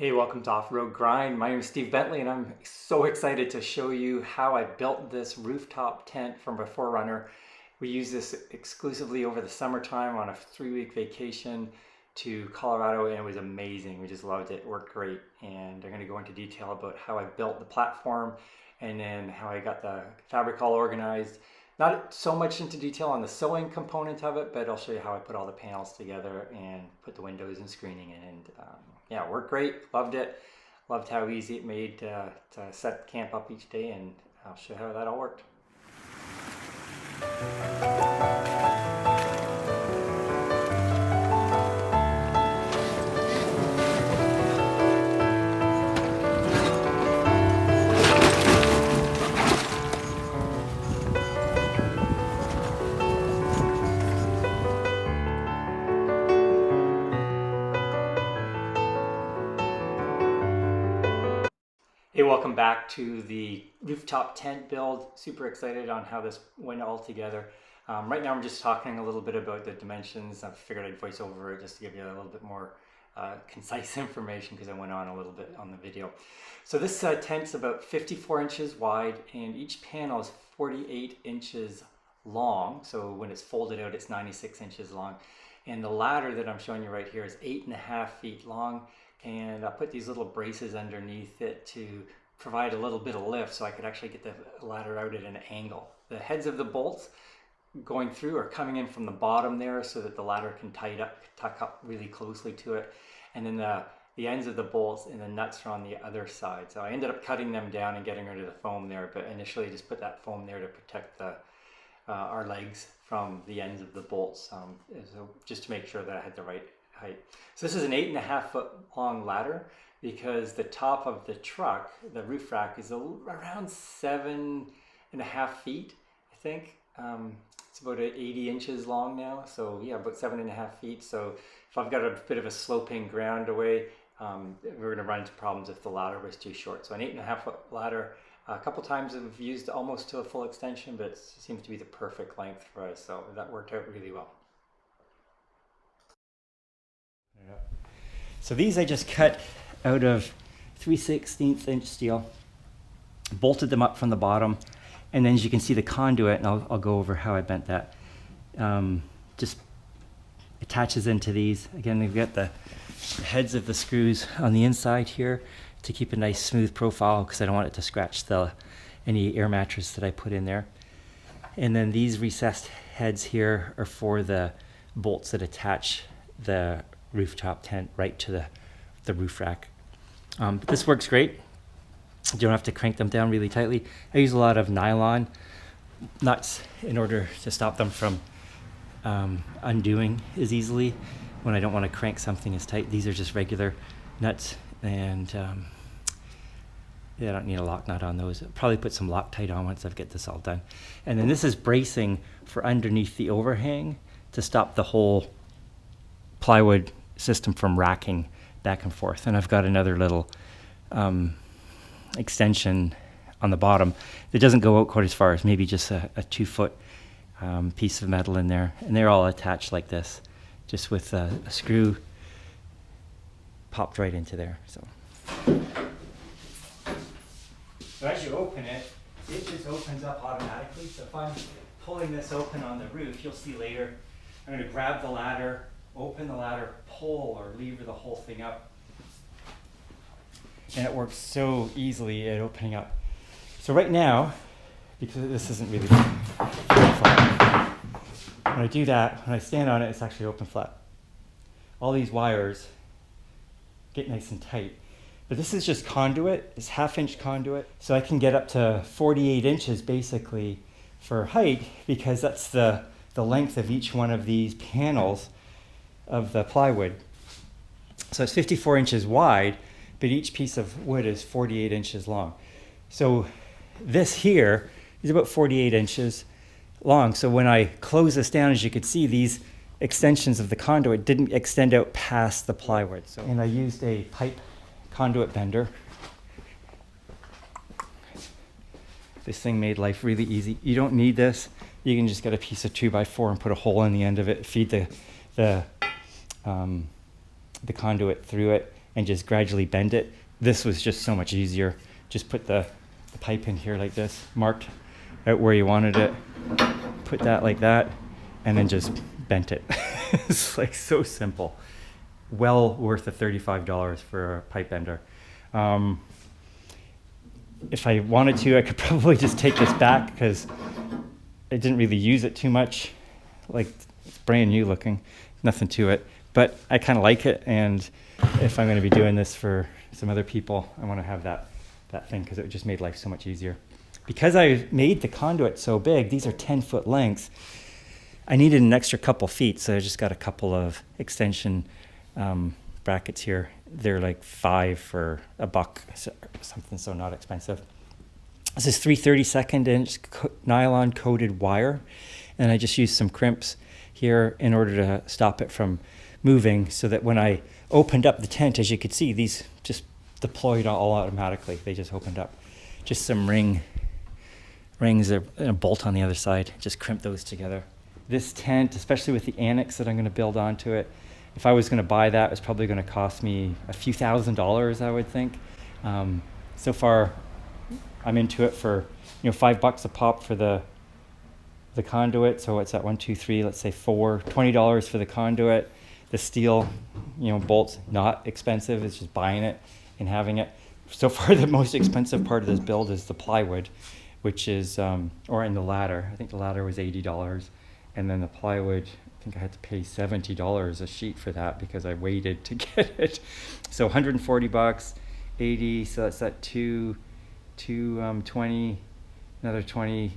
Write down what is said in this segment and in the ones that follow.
Hey, welcome to Offroad Grind. My name is Steve Bentley and I'm so excited to show you how I built this rooftop tent from a 4Runner. We use this exclusively over the summertime on a 3-week vacation to Colorado, and it was amazing. We just loved it. It worked great. And I'm going to go into detail about how I built the platform and then how I got the fabric all organized. Not so much into detail on the sewing component of it, but I'll show you how I put all the panels together and put the windows and screening in. And yeah, it worked great. Loved it. Loved how easy it made to set camp up each day, and I'll show you how that all worked. Hey, welcome back to the rooftop tent build. Super excited on how this went all together. Right now I'm just talking a little bit about the dimensions. I figured I'd voice over it just to give you a little bit more concise information because I went on a little bit on the video. So this tent's about 54 inches wide and each panel is 48 inches long. So when it's folded out, it's 96 inches long. And the ladder that I'm showing you right here is 8.5 feet long. And I put these little braces underneath it to provide a little bit of lift so I could actually get the ladder out at an angle. The heads of the bolts going through are coming in from the bottom there so that the ladder can tuck up really closely to it. And then the ends of the bolts and the nuts are on the other side. So I ended up cutting them down and getting rid of the foam there, but initially just put that foam there to protect our legs from the ends of the bolts, so just to make sure that I had the right height. So this is an 8.5 foot long ladder because the top of the truck, the roof rack, is around 7.5 feet, I think. It's about 80 inches long now, so yeah, about 7.5 feet. So if I've got a bit of a sloping ground away, we're going to run into problems if the ladder was too short. So an 8.5 foot ladder. A couple times I've used almost to a full extension, but it seems to be the perfect length for us, so that worked out really well. So these I just cut out of 3/16 inch steel, bolted them up from the bottom, and then as you can see the conduit, and I'll go over how I bent that, just attaches into these. Again, they've got the heads of the screws on the inside here to keep a nice smooth profile because I don't want it to scratch any air mattress that I put in there. And then these recessed heads here are for the bolts that attach the rooftop tent right to the roof rack. But this works great. You don't have to crank them down really tightly. I use a lot of nylon nuts in order to stop them from undoing as easily when I don't want to crank something as tight. These are just regular nuts, and I don't need a lock nut on those. I'll probably put some Loctite on once I get this all done. And then this is bracing for underneath the overhang to stop the whole plywood system from racking back and forth. And I've got another little extension on the bottom that doesn't go out quite as far as maybe just a 2 foot piece of metal in there. And they're all attached like this, just with a screw popped right into there. So as you open it, it just opens up automatically. So if I'm pulling this open on the roof, you'll see later, I'm going to grab the ladder, open the ladder, pull or lever the whole thing up. And it works so easily at opening up. So right now, because this isn't really flat, when I do that, when I stand on it, it's actually open flat. All these wires get nice and tight. But this is just conduit, it's 1/2 inch conduit. So I can get up to 48 inches basically for height because that's the length of each one of these panels of the plywood. So it's 54 inches wide, but each piece of wood is 48 inches long. So this here is about 48 inches long. So when I close this down, as you can see, these extensions of the conduit didn't extend out past the plywood. So, and I used a pipe conduit bender. This thing made life really easy. You don't need this. You can just get a piece of 2x4 and put a hole in the end of it, feed the conduit through it, and just gradually bend it. This was just so much easier. Just put the pipe in here like this, marked out where you wanted it, put that like that, and then just bent it. It's like so simple. Well worth the $35 for a pipe bender. If I wanted to, I could probably just take this back because I didn't really use it too much. Like, it's brand new looking, nothing to it. But I kind of like it, and if I'm going to be doing this for some other people, I want to have that thing because it just made life so much easier. Because I made the conduit so big, these are 10-foot lengths, I needed an extra couple feet, so I just got a couple of extension brackets here. They're like $5 for $1, something so not expensive. This is 3/32 inch nylon coated wire, and I just used some crimps here in order to stop it from moving, so that when I opened up the tent, as you could see, these just deployed all automatically. They just opened up. Just some rings and a bolt on the other side. Just crimp those together. This tent, especially with the annex that I'm going to build onto it, if I was going to buy that, it's probably going to cost me a few $1,000s, I would think. So far, I'm into it for $5 a pop for the conduit. So it's at 1, 2, 3, let's say 4, $20 for the conduit. The steel, bolts, not expensive. It's just buying it and having it. So far, the most expensive part of this build is the plywood, which is, or in the ladder. I think the ladder was $80, and then the plywood, I think I had to pay $70 a sheet for that because I waited to get it. So $140, 80. So that's at 220, another $20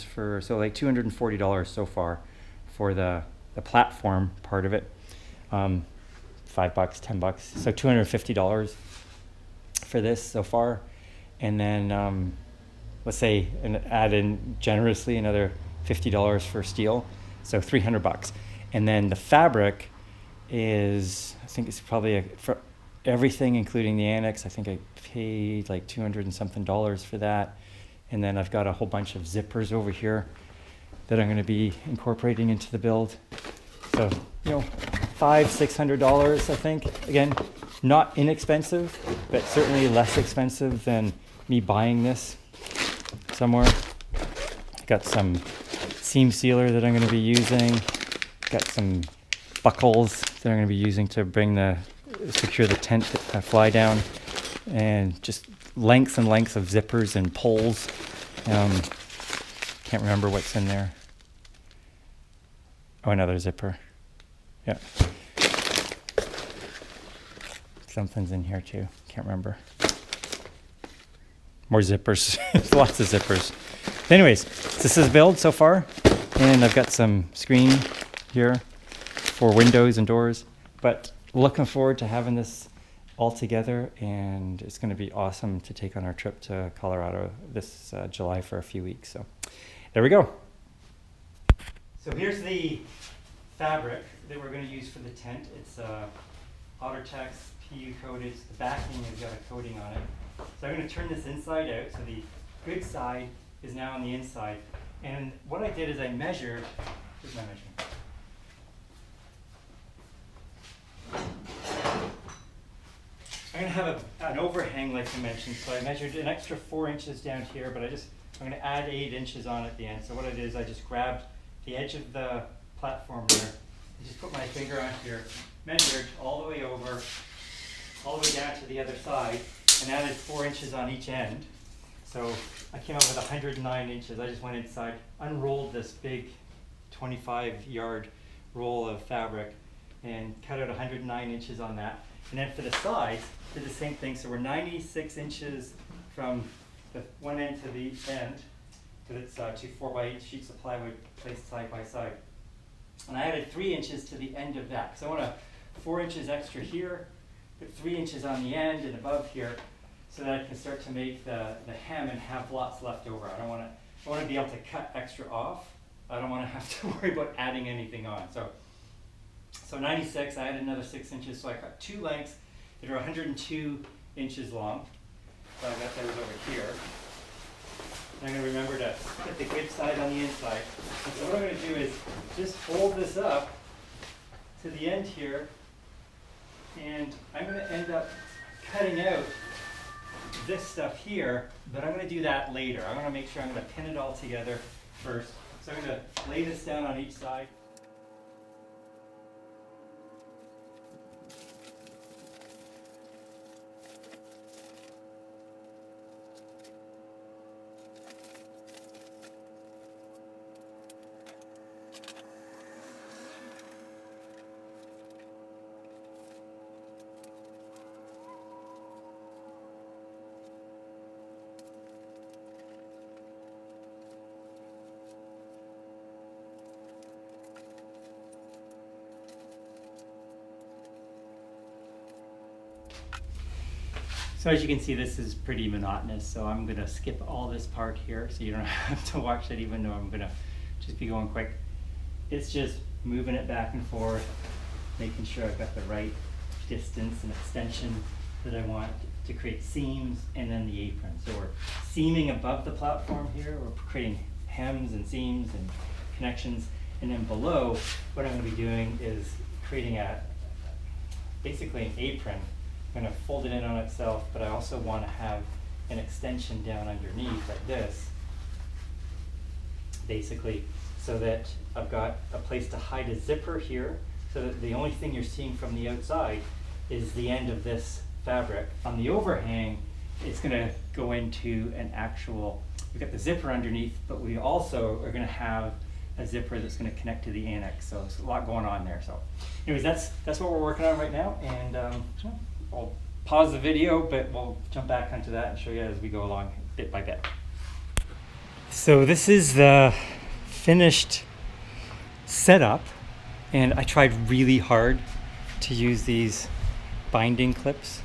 for, so like $240 so far for the platform part of it. $5, $10, so $250 for this so far. And then let's say, and add in generously another $50 for steel, so $300. And then the fabric is, I think it's probably for everything, including the annex, I think I paid like $200 and something for that. And then I've got a whole bunch of zippers over here that I'm going to be incorporating into the build. So, $500-600, I think. Again, not inexpensive, but certainly less expensive than me buying this somewhere. Got some seam sealer that I'm going to be using. Got some buckles that I'm going to be using to secure the tent fly down, and just lengths and lengths of zippers and poles. Can't remember what's in there. Oh, another zipper. Yeah. Something's in here too. Can't remember. More zippers. Lots of zippers. Anyways, this is build so far, and I've got some screen here for windows and doors, but looking forward to having this all together, and it's going to be awesome to take on our trip to Colorado this July for a few weeks. So there we go. So here's the fabric that we're going to use for the tent. It's OtterTex PU coated. The backing has got a coating on it. So I'm going to turn this inside out, so the good side is now on the inside. And what I did is I measured, here's my measurement. I'm going to have an overhang like I mentioned, so I measured an extra 4 inches down here, but I'm going to add 8 inches on at the end. So what I did is I just grabbed the edge of the platform there, I just put my finger on here, measured all the way over, all the way down to the other side, and added 4 inches on each end. So I came up with 109 inches. I just went inside, unrolled this big 25-yard roll of fabric, and cut out 109 inches on that. And then for the sides, did the same thing. So we're 96 inches from the one end to the end, because it's 2 4x8 sheets of plywood placed side by side. And I added 3 inches to the end of that. So I want 4 inches extra here, put 3 inches on the end and above here, so that I can start to make the hem and have lots left over. I want to be able to cut extra off. I don't want to have to worry about adding anything on. So 96, I added another 6 inches, so I cut 2 lengths that are 102 inches long. So I got those over here. And I'm going to remember to put the good side on the inside. And so what I'm going to do is just fold this up to the end here, And I'm going to end up cutting out this stuff here, but I'm going to do that later. I'm going to make sure I'm going to pin it all together first. So I'm going to lay this down on each side. So as you can see, this is pretty monotonous, so I'm going to skip all this part here so you don't have to watch it, even though I'm going to just be going quick. It's just moving it back and forth, making sure I've got the right distance and extension that I want to create seams, and then the apron. So we're seaming above the platform here, we're creating hems and seams and connections, and then below, what I'm going to be doing is creating basically an apron. I'm going to fold it in on itself, but I also want to have an extension down underneath like this, basically, so that I've got a place to hide a zipper here, so that the only thing you're seeing from the outside is the end of this fabric. On the overhang, it's going to go into an actual, we've got the zipper underneath, but we also are going to have a zipper that's going to connect to the annex. So there's a lot going on there. So anyways, that's what we're working on right now, and I'll pause the video, but we'll jump back onto that and show you as we go along bit by bit. So this is the finished setup, and I tried really hard to use these binding clips.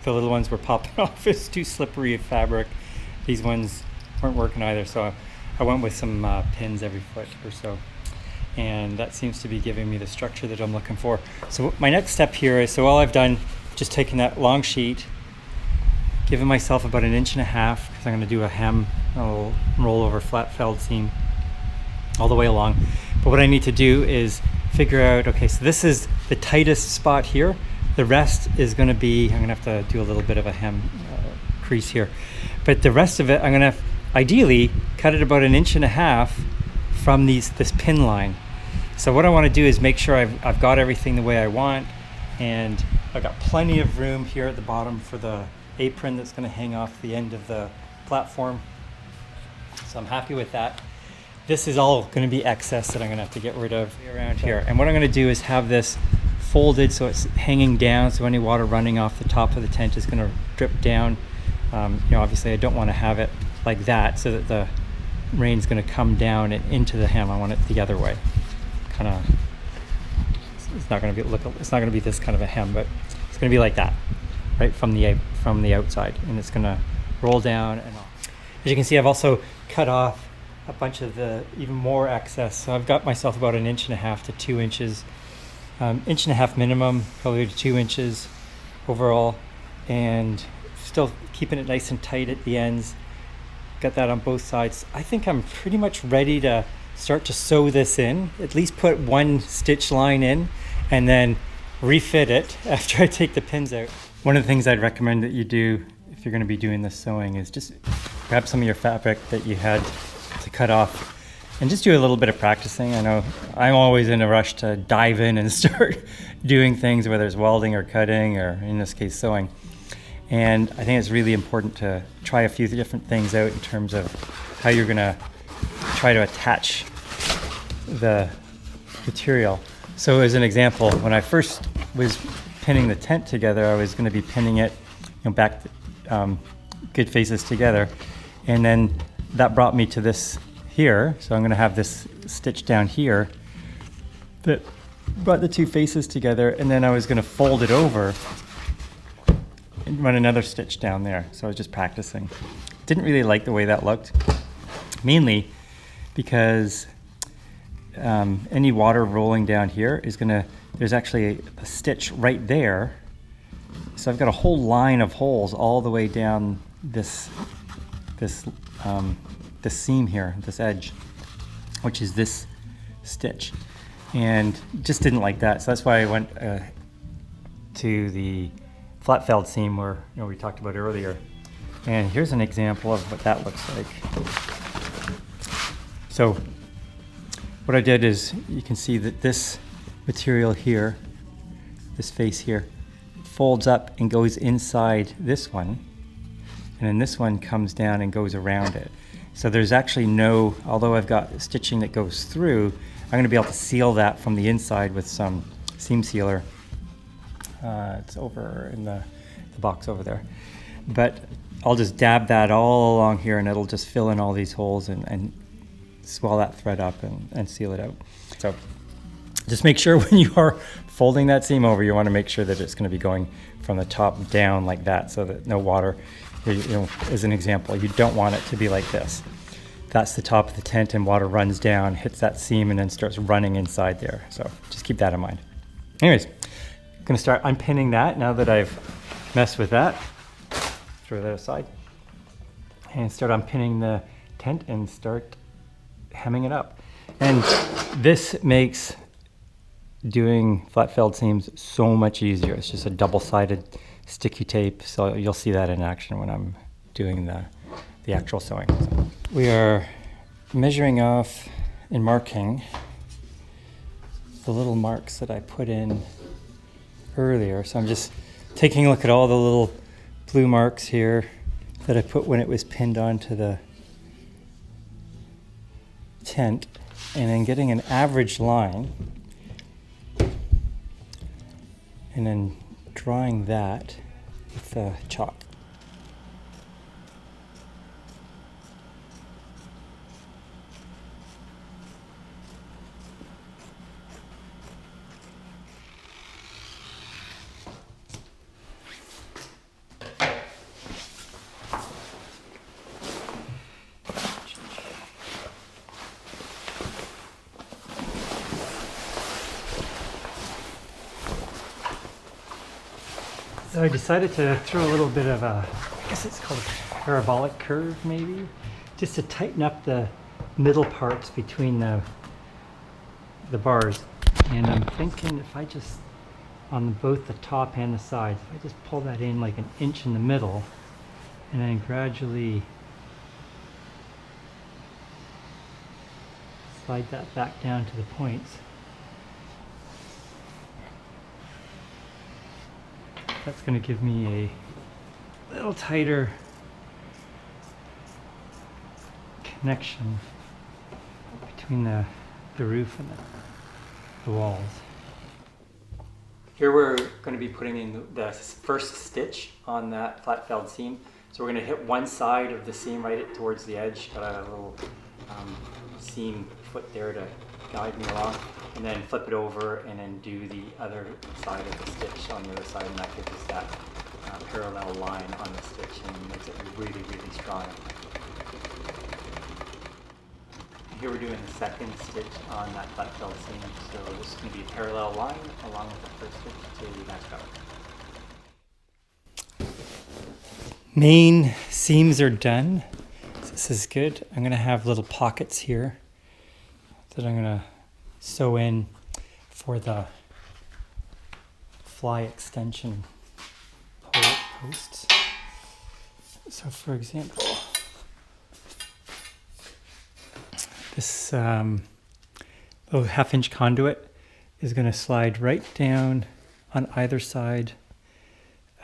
The little ones were popping off. It's too slippery of fabric. These ones weren't working either, so I went with some pins every foot or so. And that seems to be giving me the structure that I'm looking for. So my next step here is, so all I've done, just taking that long sheet, giving myself about 1.5 inches, because I'm going to do a hem, a roll over flat felled seam all the way along. But what I need to do is figure out, okay, so this is the tightest spot here. The rest is going to be, I'm going to have to do a little bit of a hem crease here. But the rest of it, I'm going to ideally cut it about 1.5 inches from this pin line. So what I want to do is make sure I've got everything the way I want, and I've got plenty of room here at the bottom for the apron that's going to hang off the end of the platform. So I'm happy with that. This is all going to be excess that I'm going to have to get rid of around here. And what I'm going to do is have this folded so it's hanging down, so any water running off the top of the tent is going to drip down. Obviously I don't want to have it like that, so that the rain's going to come down and into the hem. I want it the other way. Kind of, it's not going to be this kind of a hem, but it's going to be like that, right from the outside, and it's going to roll down and off. As you can see, I've also cut off a bunch of the even more excess. So I've got myself about 1.5 inches to 2 inches, 1.5 inches minimum, probably to 2 inches overall, and still keeping it nice and tight at the ends. Got that on both sides. I think I'm pretty much ready to start to sew this in, at least put one stitch line in, and then refit it after I take the pins out. One of the things I'd recommend that you do if you're going to be doing this sewing is just grab some of your fabric that you had to cut off and just do a little bit of practicing. I know I'm always in a rush to dive in and start doing things, whether it's welding or cutting or in this case sewing. And I think it's really important to try a few different things out in terms of how you're going to try to attach the material. So as an example, when I first was pinning the tent together, I was going to be pinning it back good faces together. And then that brought me to this here. So I'm going to have this stitch down here that brought the two faces together. And then I was going to fold it over and run another stitch down there. So I was just practicing. Didn't really like the way that looked, mainly because any water rolling down here is gonna, there's actually a stitch right there. So I've got a whole line of holes all the way down this seam here, this edge, which is this stitch. and just didn't like that. So that's why I went to the flat felled seam where we talked about earlier. And here's an example of what that looks like. So what I did is, you can see that this material here, this face here, folds up and goes inside this one, and then this one comes down and goes around it. So there's actually no, although I've got stitching that goes through, I'm going to be able to seal that from the inside with some seam sealer. It's over in the box over there. But I'll just dab that all along here, and it'll just fill in all these holes and swell that thread up and seal it out. So just make sure when you are folding that seam over, you want to make sure that it's going to be going from the top down like that, so that no water, as an example, you don't want it to be like this. That's the top of the tent, and water runs down, hits that seam, and then starts running inside there. So just keep that in mind. Anyways, I'm going to start unpinning that now that I've messed with that. Throw that aside and start unpinning the tent and start hemming it up. And this makes doing flat felled seams so much easier. It's just a double-sided sticky tape, so you'll see that in action when I'm doing the actual sewing. So we are measuring off and marking the little marks that I put in earlier. So I'm just taking a look at all the little blue marks here that I put when it was pinned onto the tent, and then getting an average line and then drawing that with the chalk. So I decided to throw a little bit of a, I guess it's called a parabolic curve maybe, just to tighten up the middle parts between the bars. And I'm thinking if I just, on both the top and the sides, if I just pull that in like an inch in the middle, and then gradually slide that back down to the points. That's going to give me a little tighter connection between the roof and the walls. Here we're going to be putting in the first stitch on that flat felled seam. So we're going to hit one side of the seam right towards the edge, got a little seam foot there to guide me along, and then flip it over and then do the other side of the stitch on the other side, and that gives us that parallel line on the stitch and makes it really, really strong. Here we're doing the second stitch on that flat felled seam, so this is going to be a parallel line along with the first stitch to match up. Main seams are done. This is good. I'm going to have little pockets here that I'm going to sew in for the fly extension posts. So for example, this little 1/2-inch conduit is going to slide right down on either side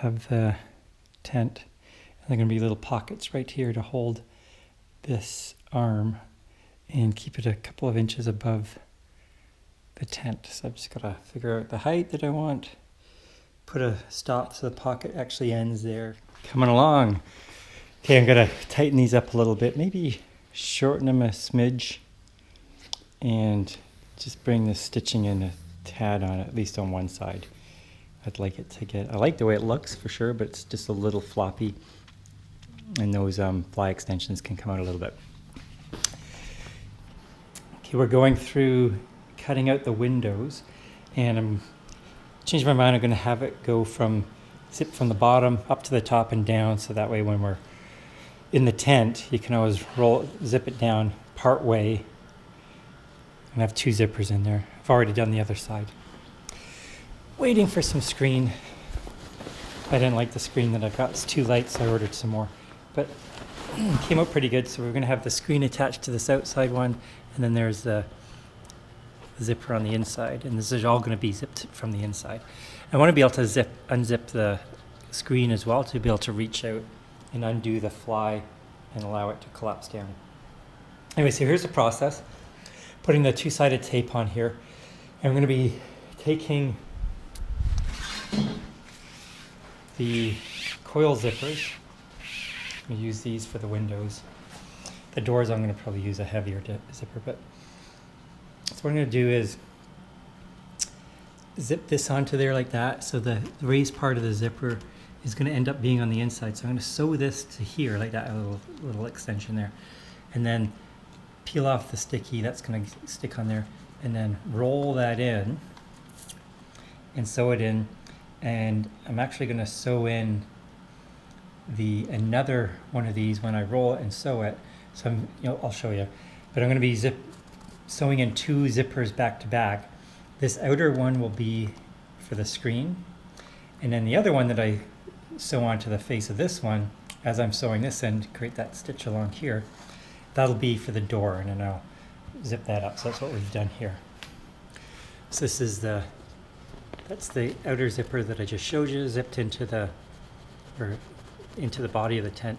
of the tent. And there are going to be little pockets right here to hold this arm and keep it a couple of inches above the tent. So I've just got to figure out the height that I want, put a stop so the pocket actually ends there. Coming along. Okay, I'm going to tighten these up a little bit, maybe shorten them a smidge, and just bring the stitching in a tad on it, at least on one side. I'd like it to get, I like the way it looks for sure, but it's just a little floppy, and those fly extensions can come out a little bit. Okay, we're going through cutting out the windows, and I'm changing my mind. I'm going to have it go zip from the bottom up to the top and down, so that way when we're in the tent, you can always zip it down part way I have 2 zippers in there. I've already done the other side. Waiting for some screen. I didn't like the screen that I got. It's too light, so I ordered some more. But it came out pretty good. So we're going to have the screen attached to this outside one, and then there's the zipper on the inside, and this is all going to be zipped from the inside. I want to be able to unzip the screen as well to be able to reach out and undo the fly and allow it to collapse down. Anyway, so here's the process. Putting the 2-sided tape on here, and I'm going to be taking the coil zippers. I'm going to use these for the windows. The doors I'm going to probably use a heavier zipper, but so what I'm going to do is zip this onto there like that, so the raised part of the zipper is going to end up being on the inside. So I'm going to sew this to here like that, a little extension there, and then peel off the sticky that's going to stick on there, and then roll that in and sew it in. And I'm actually going to sew in another one of these when I roll it and sew it. So I'll show you, but I'm going to be sewing in 2 zippers back to back. This outer one will be for the screen, and then the other one that I sew onto the face of this one as I'm sewing this in to create that stitch along here, that'll be for the door, and then I'll zip that up. So that's what we've done here. So this is that's the outer zipper that I just showed you, zipped into the body of the tent.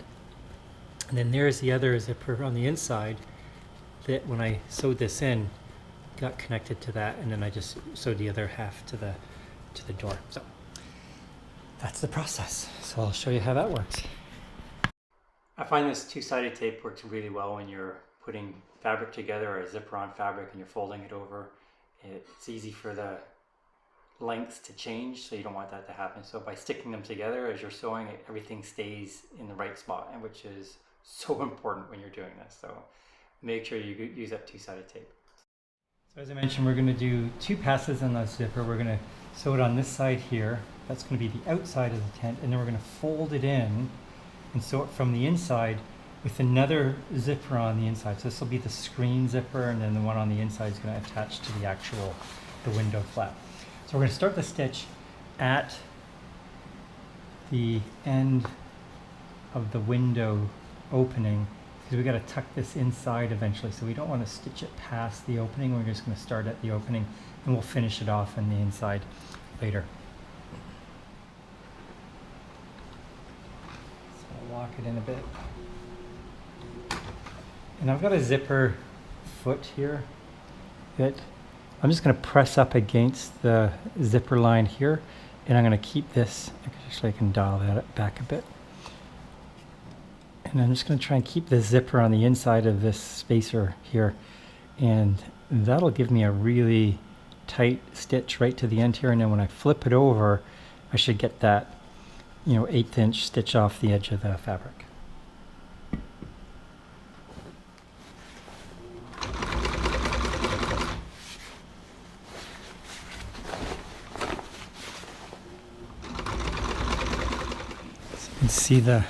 And then there's the other zipper on the inside that when I sewed this in got connected to that, and then I just sewed the other half to the door. So that's the process. So I'll show you how that works. I find this 2-sided tape works really well when you're putting fabric together, or a zipper on fabric, and you're folding it over. It's easy for the lengths to change, so you don't want that to happen. So by sticking them together as you're sewing it, everything stays in the right spot, and which is so important when you're doing this. So make sure you use that 2-sided tape. So as I mentioned, we're going to do 2 passes on the zipper. We're going to sew it on this side here. That's going to be the outside of the tent, and then we're going to fold it in and sew it from the inside with another zipper on the inside. So this will be the screen zipper, and then the one on the inside is going to attach to the window flap. So we're going to start the stitch at the end of the window opening, because we got to tuck this inside eventually. So we don't want to stitch it past the opening. We're just going to start at the opening, and we'll finish it off on the inside later. So I'll lock it in a bit. And I've got a zipper foot here that I'm just going to press up against the zipper line here, and I'm going to keep this, actually I can dial that back a bit. And I'm just going to try and keep the zipper on the inside of this spacer here, and that'll give me a really tight stitch right to the end here. And then when I flip it over, I should get that 1/8 inch stitch off the edge of the fabric. You can see the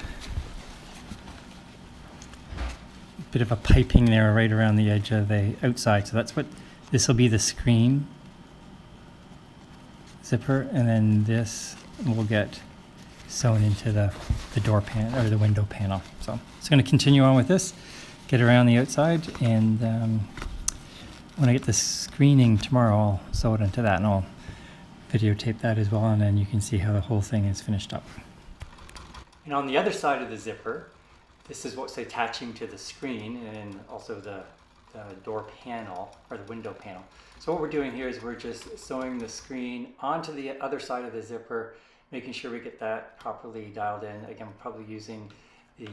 bit of a piping there right around the edge of the outside. So that's what this will be, the screen zipper, and then this will get sewn into the door panel or the window panel. So it's going to continue on with this, get around the outside, and when I get the screening tomorrow, I'll sew it into that, and I'll videotape that as well, and then you can see how the whole thing is finished up. And on the other side of the zipper, this is what's attaching to the screen and also the door panel or the window panel. So what we're doing here is we're just sewing the screen onto the other side of the zipper, making sure we get that properly dialed in. Again, we're probably using the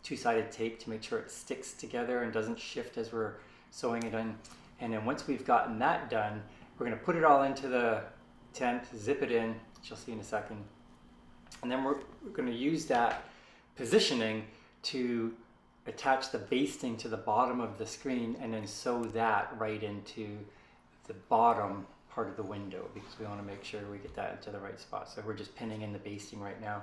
2-sided tape to make sure it sticks together and doesn't shift as we're sewing it in. And then once we've gotten that done, we're going to put it all into the tent, zip it in, which you'll see in a second. And then we're going to use that positioning to attach the basting to the bottom of the screen, and then sew that right into the bottom part of the window, because we want to make sure we get that into the right spot. So we're just pinning in the basting right now,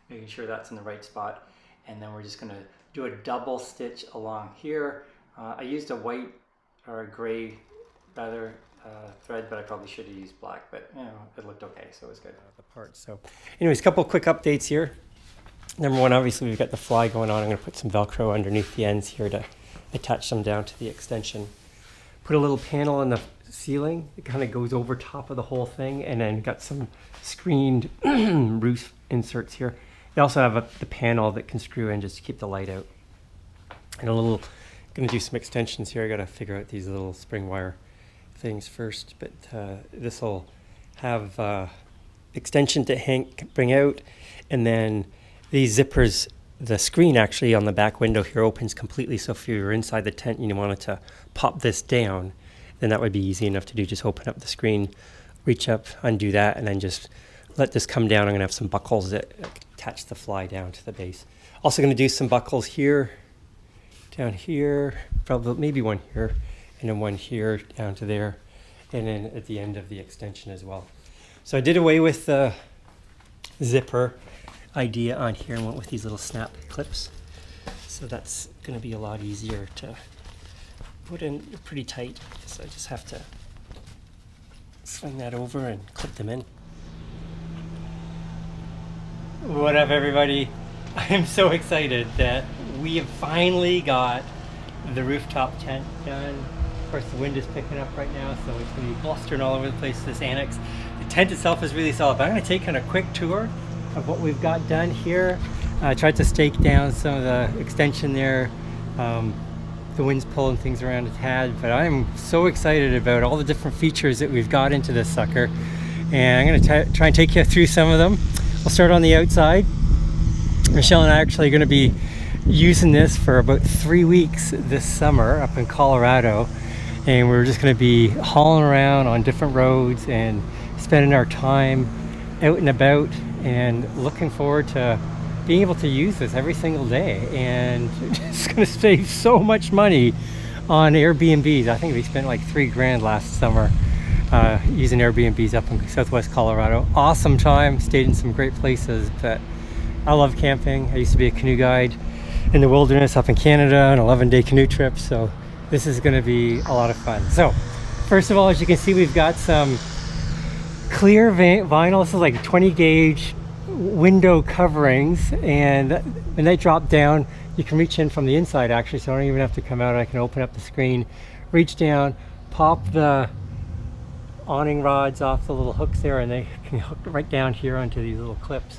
making sure that's in the right spot, and then we're just going to do a double stitch along here. I used a white or a gray rather thread, but I probably should have used black, but you know, it looked okay, so it was good. The parts. So anyways, a couple quick updates here. Number one, obviously we've got the fly going on. I'm going to put some Velcro underneath the ends here to attach them down to the extension. Put a little panel in the ceiling. It kind of goes over top of the whole thing, and then got some screened roof inserts here. They also have the panel that can screw in just to keep the light out. And going to do some extensions here. I got to figure out these little spring wire things first, but this will have extension to bring out, and then these zippers, the screen actually on the back window here opens completely, so if you're inside the tent and you wanted to pop this down, then that would be easy enough to do. Just open up the screen, reach up, undo that, and then just let this come down. I'm going to have some buckles that attach the fly down to the base. Also going to do some buckles here, down here, probably maybe one here, and then one here down to there, and then at the end of the extension as well. So I did away with the zipper idea on here and went with these little snap clips. So that's going to be a lot easier to put in. Pretty tight, so I just have to swing that over and clip them in. What up, everybody? I am so excited that we have finally got the rooftop tent done. Of course, the wind is picking up right now, so it's going to be blustering all over the place, this annex. The tent itself is really solid, but I'm going to take kind of a quick tour of what we've got done here. I tried to stake down some of the extension there. The wind's pulling things around a tad, but I'm so excited about all the different features that we've got into this sucker. And I'm going to try and take you through some of them. We'll start on the outside. Michelle and I are actually going to be using this for about 3 weeks this summer up in Colorado, and we're just going to be hauling around on different roads and spending our time out and about, and looking forward to being able to use this every single day. And it's going to save so much money on Airbnbs. I think we spent like $3,000 last summer using Airbnbs up in Southwest Colorado. Awesome time, stayed in some great places, but I love camping. I used to be a canoe guide in the wilderness up in Canada, an 11-day canoe trip, so this is going to be a lot of fun. So first of all, as you can see, we've got some clear vinyl. This is like 20 gauge window coverings, and when they drop down, you can reach in from the inside actually, so I don't even have to come out. I can open up the screen, reach down, pop the awning rods off the little hooks there, and they can hook right down here onto these little clips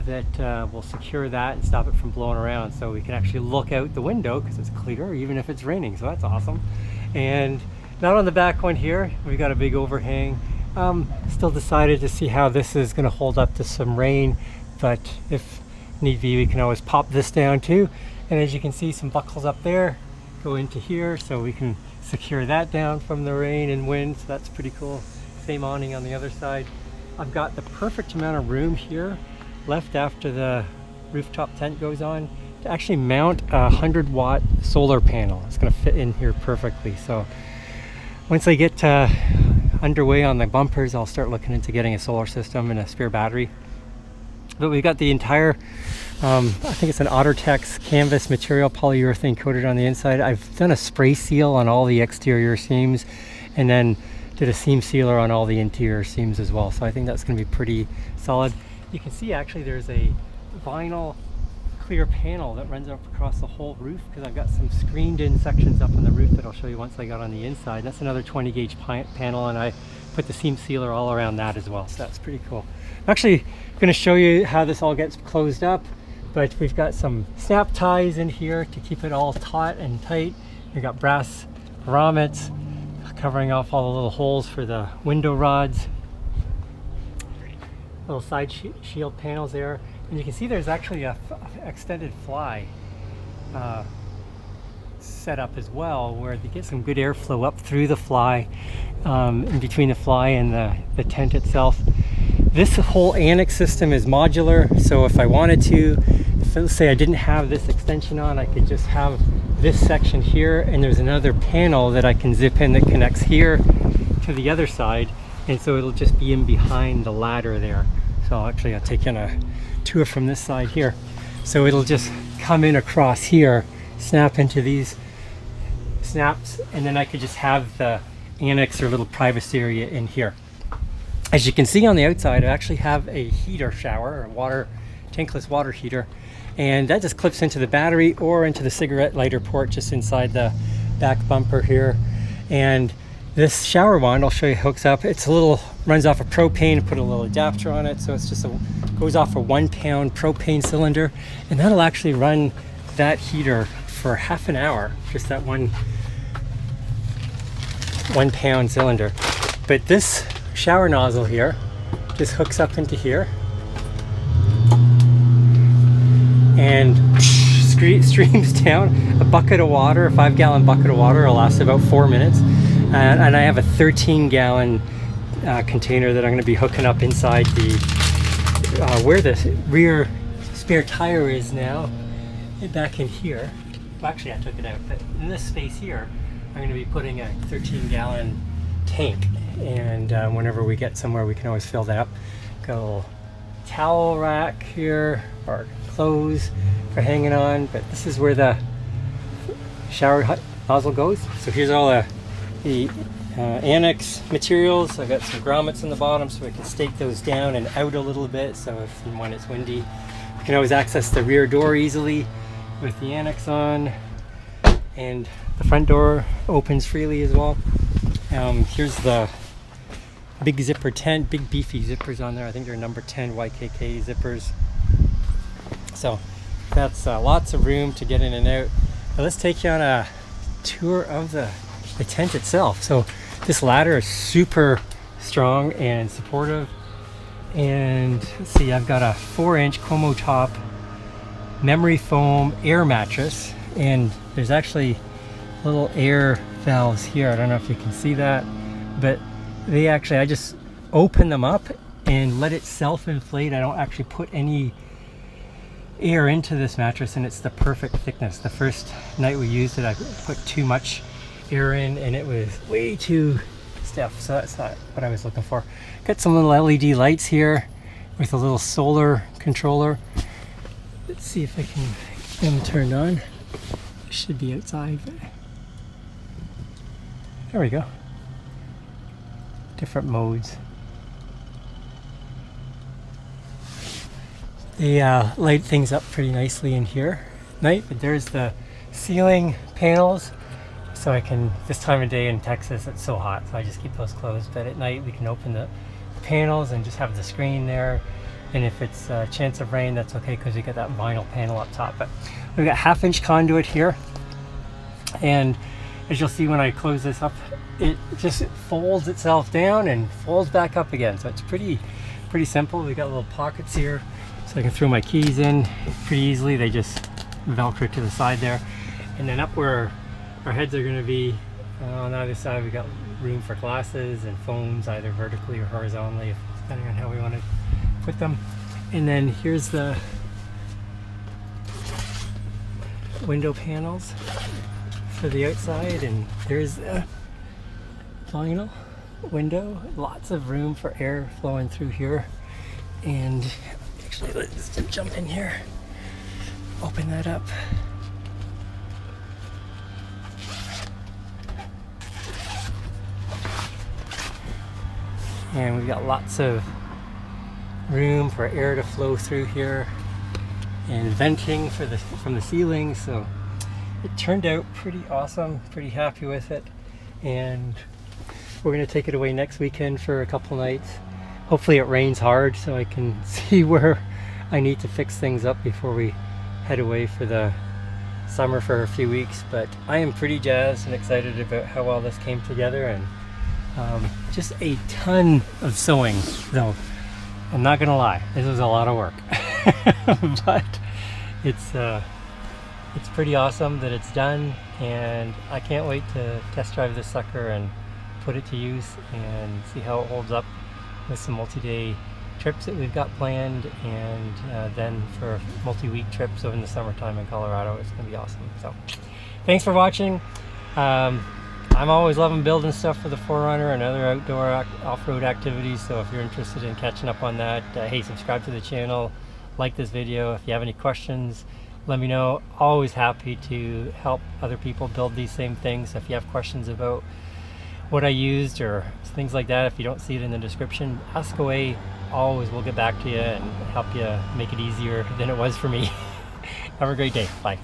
that will secure that and stop it from blowing around, so we can actually look out the window because it's clear even if it's raining, so that's awesome. And not on the back one here, we've got a big overhang. Still decided to see how this is going to hold up to some rain, but if need be, we can always pop this down too. And as you can see, some buckles up there go into here, so we can secure that down from the rain and wind, so that's pretty cool. Same awning on the other side. I've got the perfect amount of room here left after the rooftop tent goes on to actually mount a 100-watt solar panel. It's going to fit in here perfectly. So once I get underway on the bumpers, I'll start looking into getting a solar system and a spare battery. But we've got the entire I think it's an Ottertex canvas material, polyurethane coated on the inside. I've done a spray seal on all the exterior seams, and then did a seam sealer on all the interior seams as well, so I think that's going to be pretty solid. You can see actually there's a vinyl clear panel that runs up across the whole roof, because I've got some screened in sections up on the roof that I'll show you once I got on the inside. That's another 20 gauge panel, and I put the seam sealer all around that as well, so that's pretty cool. I'm actually going to show you how this all gets closed up, but we've got some snap ties in here to keep it all taut and tight. We've got brass grommets covering off all the little holes for the window rods. Little side shield panels there, and you can see there's actually a extended fly set up as well, where you get some good airflow up through the fly, in between the fly and the tent itself. This whole annex system is modular, so if I wanted to, let's say I didn't have this extension on, I could just have this section here, and there's another panel that I can zip in that connects here to the other side, and so it'll just be in behind the ladder there. So I'll take in a tour from this side here. So it'll just come in across here, snap into these snaps, and then I could just have the annex or little privacy area in here. As you can see on the outside, I actually have a heater shower, a tankless water heater, and that just clips into the battery or into the cigarette lighter port just inside the back bumper here. And this shower wand, I'll show you, hooks up. It's runs off of propane, put a little adapter on it, so it's just goes off a 1 pound propane cylinder, and that'll actually run that heater for half an hour, just that 1 pound cylinder. But this shower nozzle here just hooks up into here and streams down a bucket of water. A 5-gallon bucket of water will last about 4 minutes, and I have a 13-gallon container that I'm going to be hooking up inside the where the rear spare tire is now, back in here. Well, actually I took it out, but in this space here I'm going to be putting a 13-gallon tank, and whenever we get somewhere we can always fill that up. Got a little towel rack here, or clothes for hanging on, but this is where the shower nozzle goes. So here's all the annex materials. I've got some grommets in the bottom so we can stake those down and out a little bit, so if and when it's windy you can always access the rear door easily with the annex on, and the front door opens freely as well. Here's the big zipper tent, big beefy zippers on there. I think they're number 10 YKK zippers. So that's lots of room to get in and out. Now let's take you on a tour of the tent itself. So this ladder is super strong and supportive. And let's see, I've got a 4-inch Como top memory foam air mattress, and there's actually little air valves here. I don't know if you can see that, but I just open them up and let it self-inflate. I don't actually put any air into this mattress, and it's the perfect thickness. The first night we used it I put too much air in and it was way too stiff, so that's not what I was looking for. Got some little LED lights here with a little solar controller. Let's see if I can get them turned on. They should be outside, but there we go. Different modes. They light things up pretty nicely in here at night, but there's the ceiling panels. So I can, this time of day in Texas it's so hot, so I just keep those closed, but at night we can open the panels and just have the screen there. And if it's a chance of rain, that's okay because we got that vinyl panel up top. But we've got 1/2-inch conduit here, and as you'll see when I close this up, it just folds itself down and folds back up again. So it's pretty simple. We got little pockets here so I can throw my keys in pretty easily. They just velcro to the side there. And then up where our heads are going to be, on either side we got room for glasses and phones, either vertically or horizontally, depending on how we want to put them. And then here's the window panels for the outside, and there's the vinyl window. Lots of room for air flowing through here. And actually, let's just jump in here, open that up. And we've got lots of room for air to flow through here, and venting from the ceiling. So it turned out pretty awesome, pretty happy with it. And we're gonna take it away next weekend for a couple nights. Hopefully it rains hard so I can see where I need to fix things up before we head away for the summer for a few weeks. But I am pretty jazzed and excited about how all this came together, and just a ton of sewing though. I'm not gonna lie, this was a lot of work. But it's pretty awesome that it's done, and I can't wait to test drive this sucker and put it to use and see how it holds up with some multi-day trips that we've got planned, and then for multi-week trips over in the summertime in Colorado. It's gonna be awesome. So thanks for watching. I'm always loving building stuff for the 4Runner and other outdoor off-road activities, so if you're interested in catching up on that, hey, subscribe to the channel, like this video. If you have any questions, let me know. Always happy to help other people build these same things. So if you have questions about what I used or things like that, if you don't see it in the description, ask away. Always we'll get back to you and help you make it easier than it was for me. Have a great day. Bye.